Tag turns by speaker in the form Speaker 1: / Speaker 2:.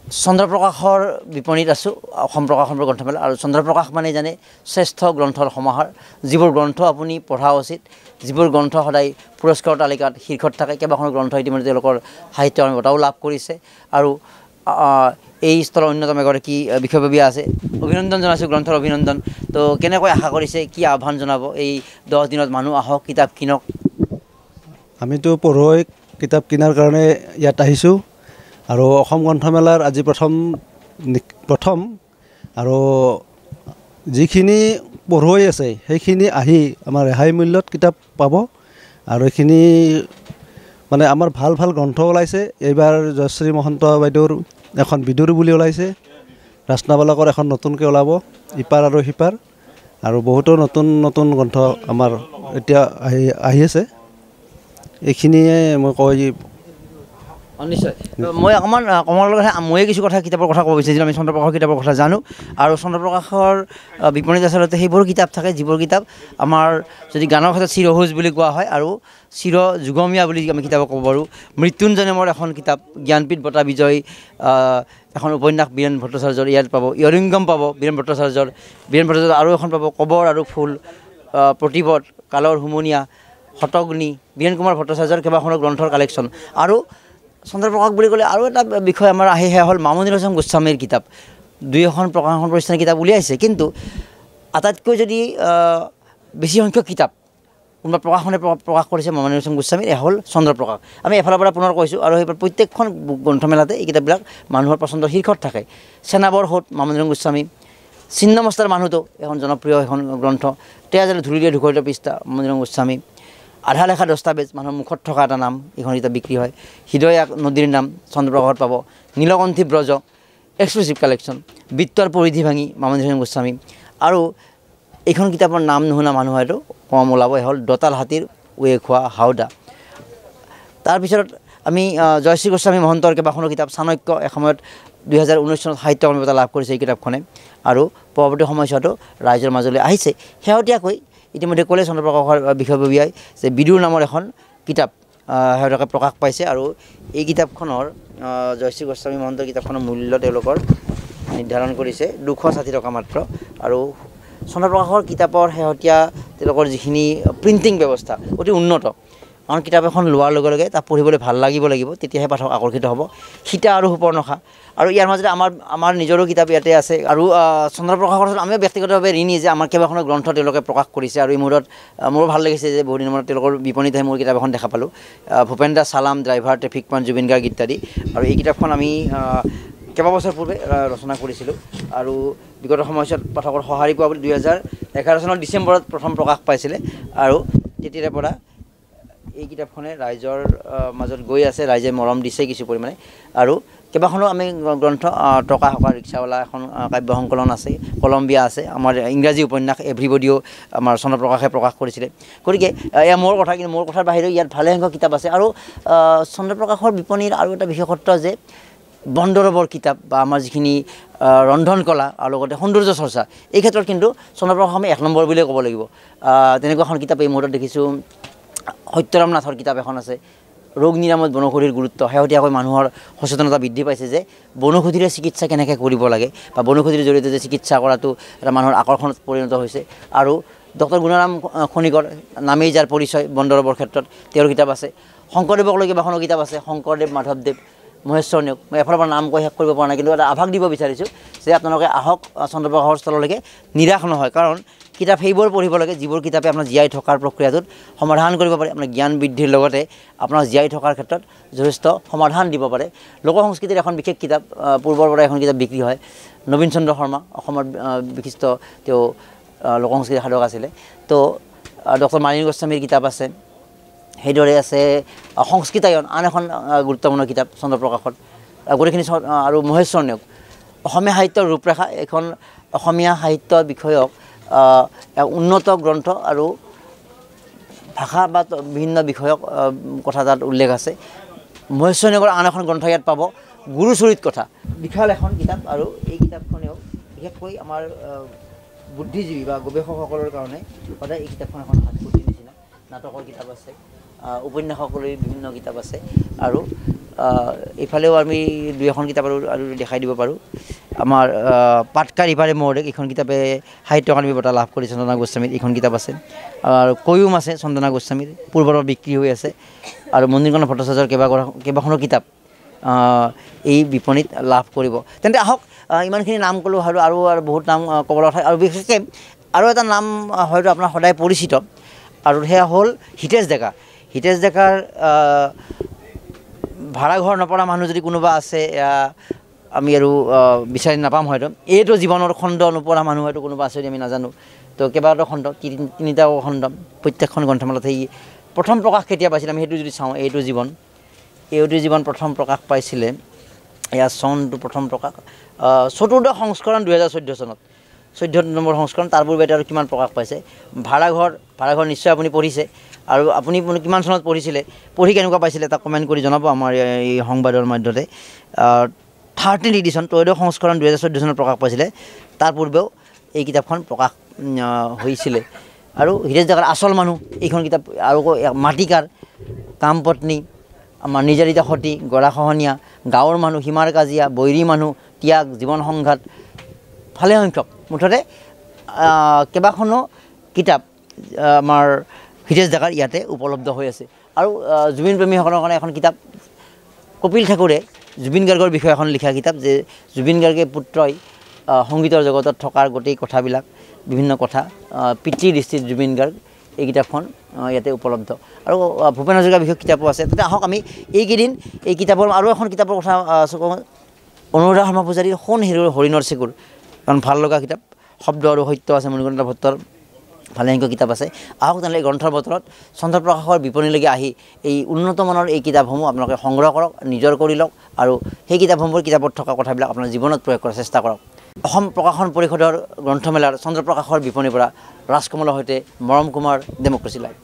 Speaker 1: চন্দ্ৰপ্ৰকাশৰ বিপণীত আছোঁ অসম প্ৰকাশন গ্ৰন্থমেলা আৰু চন্দ্ৰপ্ৰকাশ মানে জানে শ্ৰেষ্ঠ গ্ৰন্থৰ সমাহাৰ যিবোৰ গ্ৰন্থ আপুনি পঢ়া উচিত যিবোৰ গ্ৰন্থ সদায় পুৰস্কাৰৰ তালিকাত শীৰ্ষত থাকে কেইবাখনো গ্ৰন্থ ইতিমধ্যে তেওঁলোকৰ সাহিত্য বঁটাও লাভ কৰিছে আৰু এই স্থলৰ অন্যতম এগৰাকী বিষয়ববীয়া আছে অভিনন্দন জনাইছোঁ গ্ৰন্থৰ অভিনন্দন তো কেনেকৈ আশা কৰিছে কি আহ্বান জনাব এই 10 দিনত মানুহ আহক কিতাপ কিনক
Speaker 2: আমিতো পঢ়ুৱৈ কিতাপ কিনাৰ কাৰণে ইয়াত আহিছোঁ আৰু অসম গ্ৰন্থমেলাৰ আজি প্ৰথম আৰু যিখিনি পঢ়ুৱৈ আছে সেইখিনি আহি আমাৰ ৰেহাই মূল্যত কিতাপ পাব আৰু এইখিনি মানে আমাৰ ভাল ভাল গ্ৰন্থ ওলাইছে এইবাৰ জয়শ্ৰী মহন্ত বাইদেউৰ এখন বিদুৰ বুলি ওলাইছে ৰাজনাবালকৰ এখন নতুনকৈ ওলাব ইপাৰ আৰু সিপাৰ আৰু বহুতো নতুন নতুন গ্ৰন্থ আমাৰ এতিয়া আহি আছে এইখিনিয়ে মই কৈ
Speaker 1: নিশ্চয় মই অকণমান কমলৰ লগত ময়ে কিছু কথা কিতাপৰ কথা ক'ব বিচাৰিছিলোঁ আমি চন্দ্ৰপ্ৰকাশৰ কিতাপৰ কথা জানো আৰু চন্দ্ৰপ্ৰকাশৰ বিপণীত আচলতে সেইবোৰ কিতাপ থাকে যিবোৰ কিতাপ আমাৰ যদি গানৰ ক্ষেত্ৰত চিৰসেউজ বুলি কোৱা হয় আৰু চিৰ যুগমীয়া বুলি আমি কিতাপক ক'ব পাৰোঁ মৃত্যুঞ্জয় নামৰ এখন কিতাপ জ্ঞানপীঠ বঁটা বিজয় এখন উপন্যাস বীৰেণ ভট্টাচাৰ্যৰ ইয়াত পাব ইয়ৰিংগম পাব বীৰেণ ভট্টাচাৰ্যৰ আৰু এখন পাব কবৰ আৰু ফুল প্ৰতিপদ কালৰ হুমনীয়া শতগ্নি বীৰেণ কুমাৰ ভট্টাচাৰ্যৰ কেইবাখনো গ্ৰন্থৰ কালেকশ্যন আৰু চন্দ্ৰপ্ৰকাশ বুলি ক'লে আৰু এটা বিষয় আমাৰ আহি সেয়া হ'ল মামণি ৰয়ছম গোস্বামীৰ কিতাপ 2খন প্ৰকাশন প্ৰতিষ্ঠানে কিতাপ উলিয়াইছে কিন্তু আটাইতকৈ যদি বেছি সংখ্যক কিতাপ কোনোবা প্ৰকাশনে প্ৰকাশ কৰিছে মামণি ৰয়ছম গোস্বামীৰ এয়া হ'ল চন্দ্ৰপ্ৰকাশ আমি এফালৰ পৰা পুনৰ কৈছোঁ আৰু সেইবাৰ প্ৰত্যেকখন গ্ৰন্থমেলাতে এই কিতাপবিলাক মানুহৰ পচন্দৰ শীৰ্ষত থাকে চেনাবৰ সোঁত মামণি ৰয়ছম গোস্বামী ছিন্নমস্তাৰ মানুহটো এখন জনপ্ৰিয় এখন গ্ৰন্থ তেয়াজালে ধূলি দিয়ে ধুকৰিত পৃষ্ঠা মামণি ৰয়ছম গোস্বামী আধা লেখা দস্তাবেজ মানুহৰ মুখত থকা এটা নাম এইখন কিতাপ বিক্ৰী হয় হৃদয় নদীৰ নাম চন্দ্ৰপ্ৰকাশত পাব নীলকণ্ঠী ব্ৰজ এক্সক্লুচিভ কালেকশ্যন বৃত্তৰ পৰিধি ভাঙি মামণি ৰয়ছম গোস্বামী আৰু এইখন কিতাপৰ নাম নুশুনা মানুহ হয়তো কম ওলাব হ'ল দঁতাল হাতীৰ উৱে খোৱা হাওদা তাৰপিছত আমি জয়শ্ৰী গোস্বামী মহন্তৰ কেইবাখনো কিতাপ চাণক্য এসময়ত 2019 চনত সাহিত্য অকাডেমি বঁটা লাভ কৰিছে এই কিতাপখনে আৰু পৰৱৰ্তী সময়ছোৱাতো ৰাইজৰ মাজলৈ আহিছে শেহতীয়াকৈ ইতিমধ্যে ক'লে চন্দ্ৰপ্ৰকাশৰ বিষয়ববীয়াই যে বিদুৰ নামৰ এখন কিতাপ শেহতীয়াকৈ প্ৰকাশ পাইছে আৰু এই কিতাপখনৰ জয়শ্ৰী গোস্বামী মহন্তৰ কিতাপখনৰ মূল্য তেওঁলোকৰ নিৰ্ধাৰণ কৰিছে 260 টকা মাত্ৰ আৰু চন্দ্ৰপ্ৰকাশৰ কিতাপৰ শেহতীয়া তেওঁলোকৰ যিখিনি প্ৰিণ্টিং ব্যৱস্থা অতি উন্নত কাৰণ কিতাপ এখন লোৱাৰ লগে লগে তাক পঢ়িবলৈ ভাল লাগিব তেতিয়াহে পাঠক আকৰ্ষিত হ'ব সীতা আৰু সুপৰ্ণখা আৰু ইয়াৰ মাজতে আমাৰ নিজৰো কিতাপ ইয়াতে আছে আৰু চন্দ্ৰপ্ৰকাশৰ আমিও ব্যক্তিগতভাৱে ঋণী যে আমাৰ কেইবাখনো গ্ৰন্থ তেওঁলোকে প্ৰকাশ কৰিছে আৰু এই মূৰত মোৰো ভাল লাগিছে যে বহুদিনৰ মূৰত তেওঁলোকৰ বিপণীতহে মোৰ কিতাপ এখন দেখা পালোঁ ভূপেন্দ্ৰ চালাম driver traffic point Zubeen Garg ইত্যাদি আৰু এই কিতাপখন আমি কেইবাবছৰ পূৰ্বে ৰচনা কৰিছিলোঁ আৰু বিগত সময়ছোৱাত পাঠকৰ সঁহাৰি পোৱা বুলি 2011 চনৰ ডিচেম্বৰত প্ৰথম প্ৰকাশ পাইছিলে আৰু তেতিয়াৰে পৰা এই কিতাপখনে ৰাইজৰ মাজত গৈ আছে ৰাইজে মৰম দিছে কিছু পৰিমাণে আৰু কেইবাখনো আমি গ্ৰন্থ টকা হকা ৰিক্সাৱালা এখন কাব্য সংকলন আছে কলম্বিয়া আছে আমাৰ ইংৰাজী উপন্যাস এভৰিবডিও আমাৰ চন্দ্ৰপ্ৰকাশে প্ৰকাশ কৰিছিলে গতিকে এয়া মোৰ কথা কিন্তু মোৰ কথাৰ বাহিৰেও ইয়াত ভালেসংখ্যক কিতাপ আছে আৰু চন্দ্ৰপ্ৰকাশৰ বিপণীৰ আৰু এটা বিশেষত্ব যে বনদৰৱৰ কিতাপ বা আমাৰ যিখিনি ৰন্ধন কলা আৰু লগতে সৌন্দৰ্য চৰ্চা এই ক্ষেত্ৰত কিন্তু চন্দ্ৰপ্ৰকাশ আমি 1 নম্বৰ বুলিয়ে ক'ব লাগিব তেনেকুৱা এখন কিতাপ এই মুহূৰ্তত দেখিছোঁ সত্যৰাম নাথৰ কিতাপ এখন আছে ৰোগ নিৰাময়ত বনৌষধিৰ গুৰুত্ব শেহতীয়াকৈ মানুহৰ সচেতনতা বৃদ্ধি পাইছে যে বনৌষধিৰে চিকিৎসা কেনেকৈ কৰিব লাগে বা বনৌষধিৰ জৰিয়তে যে চিকিৎসা কৰাটো এটা মানুহৰ আকৰ্ষণত পৰিণত হৈছে আৰু ডক্টৰ গুণৰাম খনিকৰ নামেই যাৰ পৰিচয় বনদৰৱৰ ক্ষেত্ৰত তেওঁৰ কিতাপ আছে শংকৰদেৱক লৈ কেইবাখনো কিতাপ আছে শংকৰদেৱ মাধৱদেৱ মহেশ্বৰ নেওগ মই এফালৰ পৰা নাম কৈ শেষ কৰিব পৰা নাই কিন্তু এটা আভাস দিব বিচাৰিছোঁ যে আপোনালোকে আহক চন্দ্ৰপ্ৰকাশৰ স্থললৈকে নিৰাশ নহয় কাৰণ কিতাপ সেইবোৰ পঢ়িব লাগে যিবোৰ কিতাপে আপোনাৰ জীয়াই থকাৰ প্ৰক্ৰিয়াটোত সমাধান কৰিব পাৰে আপোনাৰ জ্ঞান বৃদ্ধিৰ লগতে আপোনাৰ জীয়াই থকাৰ ক্ষেত্ৰত যথেষ্ট সমাধান দিব পাৰে লোক সংস্কৃতিৰ এখন বিশেষ কিতাপ পূৰ্বৰ পৰা এখন কিতাপ বিক্ৰী হয় নবীন চন্দ্ৰ শৰ্মা অসমৰ বিশিষ্ট তেওঁ লোক সংস্কৃতিৰ সাধক আছিলে তো ডক্টৰ মালিনী গোস্বামীৰ কিতাপ আছে সেইদৰে আছে সংস্কৃতায়ন আন এখন গুৰুত্বপূৰ্ণ কিতাপ চন্দ্ৰপ্ৰকাশত গোটেইখিনি আৰু মহেশ্বৰ নেওগ অসমীয়া সাহিত্যৰ ৰূপৰেখা এখন অসমীয়া সাহিত্য বিষয়ক উন্নত গ্ৰন্থ আৰু ভাষা বা বিভিন্ন বিষয়ক কথা তাত উল্লেখ আছে মহেশ্বৰ নেওগৰ আন এখন গ্ৰন্থ ইয়াত পাব গুৰুচৰিত কথা বিশাল এখন কিতাপ আৰু এই কিতাপখনেও বিশেষকৈ আমাৰ বুদ্ধিজীৱী বা গৱেষকসকলৰ কাৰণে সদায় এই কিতাপখন এখন হাতপুথিৰ নিচিনা নাটকৰ কিতাপ আছে উপন্যাসকলৈ বিভিন্ন কিতাপ আছে আৰু এইফালেও আমি 2-এখন কিতাপ আৰু দেখাই দিব পাৰোঁ। আমাৰ পাটকাৰ ইপাৰে মৌৰেক এইখন কিতাপে সাহিত্য অকাডেমি বঁটা লাভ কৰিছে, চন্দনা গোস্বামীৰ এইখন কিতাপ আছে। আৰু কয়ুম আছে চন্দনা গোস্বামীৰ, পূৰ্বৰ বিক্ৰী হৈ আছে। আৰু মন্দিৰকৰ্ণ ভট্টাচাৰ্যৰ কেইবাখনো কিতাপ এই বিপণীত লাভ কৰিব। তেন্তে আহক, ইমানখিনি নাম ক'লোঁ আৰু বহুত নাম ক'ব লগা আৰু বিশেষকৈ আৰু এটা নাম হয়তো আপোনাৰ সদায় পৰিচিত, আৰু সেয়া হ'ল হিতেশ ডেকা। হিতেশ ডেকাৰ ভাড়াঘৰ নপৰা মানুহ যদি কোনোবা আছে, আমি আৰু বিচাৰি নাপাম হয়তো। এইটো জীৱনৰ খণ্ড নপঢ়া মানুহ হয়তো কোনোবা আছে যদি আমি নাজানো। তো কেইবাটাও খণ্ড, তিনিটা খণ্ড, প্ৰত্যেকখন গ্ৰন্থমেলাত সেই প্ৰথম প্ৰকাশ কেতিয়া পাইছিলে আমি সেইটো যদি চাওঁ, এইটো জীৱন প্ৰথম প্ৰকাশ পাইছিলে, এয়া চনটো প্ৰথম প্ৰকাশ ৪ৰ্থ সংস্কৰণ 2014 চনত, 14 নম্বৰ সংস্কৰণ। তাৰ পূৰ্বে আৰু কিমান প্ৰকাশ পাইছে। ভাড়াঘৰ নিশ্চয় আপুনি পঢ়িছে, আৰু আপুনি কিমান চনত পঢ়িছিলে, পঢ়ি কেনেকুৱা পাইছিলে এটা কমেণ্ট কৰি জনাব আমাৰ এই সংবাদৰ মাধ্যমতে। 13th এডিশ্যন 13th সংস্কৰণ 2014 চনত প্ৰকাশ পাইছিলে। তাৰ পূৰ্বেও এই কিতাপখন প্ৰকাশ হৈছিলে। আৰু হিতেশ ডেকাৰ আচল মানুহ এইখন কিতাপ, আৰু মাটিকাৰ, কামপত্নী, আমাৰ নিজাৰিতা সতী, গৰাখহনীয়া, গাঁৱৰ মানুহ, সীমাৰ কাজিয়া, বৈৰী মানুহ, ত্যাগ, জীৱন সংঘাত, ভালেসংখ্যক মুঠতে কেইবাখনো কিতাপ আমাৰ হিতেশ ডেকাৰ ইয়াতে উপলব্ধ হৈ আছে। আৰু জুবিন প্ৰেমীসকলৰ কাৰণে এখন কিতাপ, কপিল ঠাকুৰে জুবিন গাৰ্গৰ বিষয়ে এখন লিখা কিতাপ, যে জুবিন গাৰ্গে পুত্ৰই সংগীতৰ জগতত থকাৰ গোটেই কথাবিলাক, বিভিন্ন কথা, পিতৃ দৃষ্টিত জুবিন গাৰ্গ, এই কিতাপখন ইয়াতে উপলব্ধ। আৰু ভূপেন হাজৰিকাৰ বিষয়ে কিতাপো আছে। তেতিয়া আহক আমি এইকেইদিন এই কিতাপৰ আৰু এখন কিতাপৰ কথা কওঁ, অনুৰাধা শৰ্মা পূজাৰীৰ সোণ হৰিণৰ চেকুৰ, এখন ভাল লগা কিতাপ, শব্দ আৰু সত্য আছে, মণিকৰ্ণিকা ভট্টৰ ভালেসংখ্যক কিতাপ আছে। আহক তেনেহ'লে গ্ৰন্থৰ বতৰত চন্দ্ৰ প্ৰকাশৰ বিপণীলৈকে আহি এই উন্নত মানৰ এই কিতাপসমূহ আপোনালোকে সংগ্ৰহ কৰক, নিজৰ কৰি লওক, আৰু সেই কিতাপত থকা কথাবিলাক আপোনাৰ জীৱনত প্ৰয়োগ কৰাৰ চেষ্টা কৰক। অসম প্ৰকাশন পৰিষদৰ গ্ৰন্থমেলাৰ চন্দ্ৰ প্ৰকাশৰ বিপণীৰ পৰা ৰাজকমলৰ সৈতে মৰম কুমাৰ, ডেম'ক্ৰেচি লাইভ।